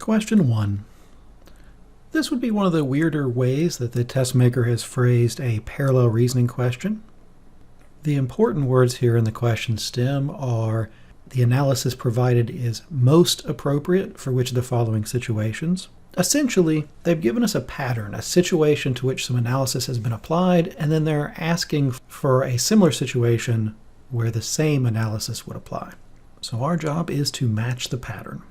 Question 1. This would be one of the weirder ways that the test maker has phrased a parallel reasoning question. The important words here in the question stem are the analysis provided is most appropriate for which of the following situations. Essentially, they've given us a pattern, a situation to which some analysis has been applied, and then they're asking for a similar situation where the same analysis would apply. So our job is to match the pattern.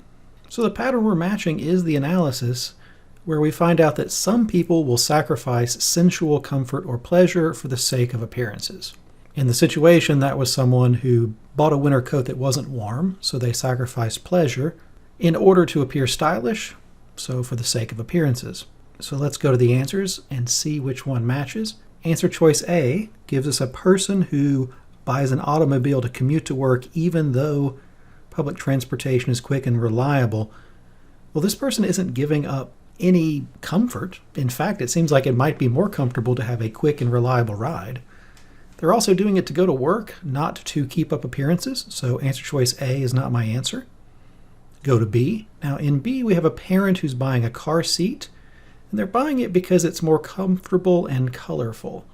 So the pattern we're matching is the analysis where we find out that some people will sacrifice sensual comfort or pleasure for the sake of appearances. In the situation, that was someone who bought a winter coat that wasn't warm, so they sacrificed pleasure in order to appear stylish, so for the sake of appearances. So let's go to the answers and see which one matches. Answer choice A gives us a person who buys an automobile to commute to work even though public transportation is quick and reliable. Well, this person isn't giving up any comfort. In fact, it seems like it might be more comfortable to have a quick and reliable ride. They're also doing it to go to work, not to keep up appearances, so answer choice A is not my answer. Go to B. Now in B, we have a parent who's buying a car seat, and they're buying it because it's more comfortable and colorful.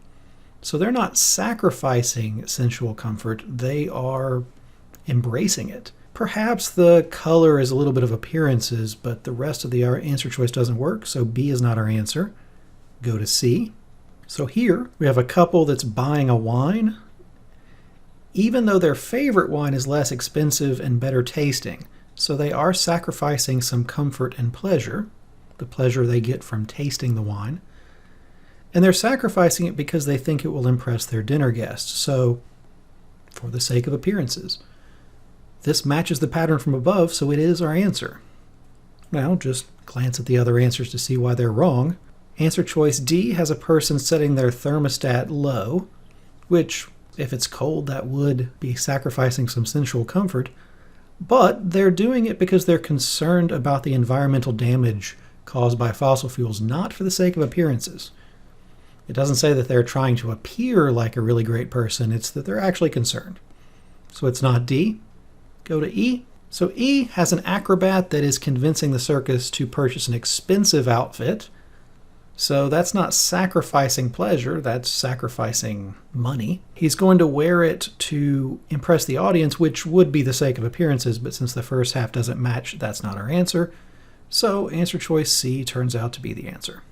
So they're not sacrificing sensual comfort, they are embracing it. Perhaps the color is a little bit of appearances, but the rest of the answer choice doesn't work, so B is not our answer. Go to C. So here we have a couple that's buying a wine, even though their favorite wine is less expensive and better tasting. So they are sacrificing some comfort and pleasure, the pleasure they get from tasting the wine. And they're sacrificing it because they think it will impress their dinner guests, so for the sake of appearances. This matches the pattern from above, so it is our answer. Now just glance at the other answers to see why they're wrong. Answer choice D has a person setting their thermostat low, which, if it's cold, that would be sacrificing some sensual comfort. But they're doing it because they're concerned about the environmental damage caused by fossil fuels, not for the sake of appearances. It doesn't say that they're trying to appear like a really great person, it's that they're actually concerned. So it's not D. Go to E. So E has an acrobat that is convincing the circus to purchase an expensive outfit. So that's not sacrificing pleasure, that's sacrificing money. He's going to wear it to impress the audience, which would be the sake of appearances, but since the first half doesn't match, that's not our answer. So answer choice C turns out to be the answer.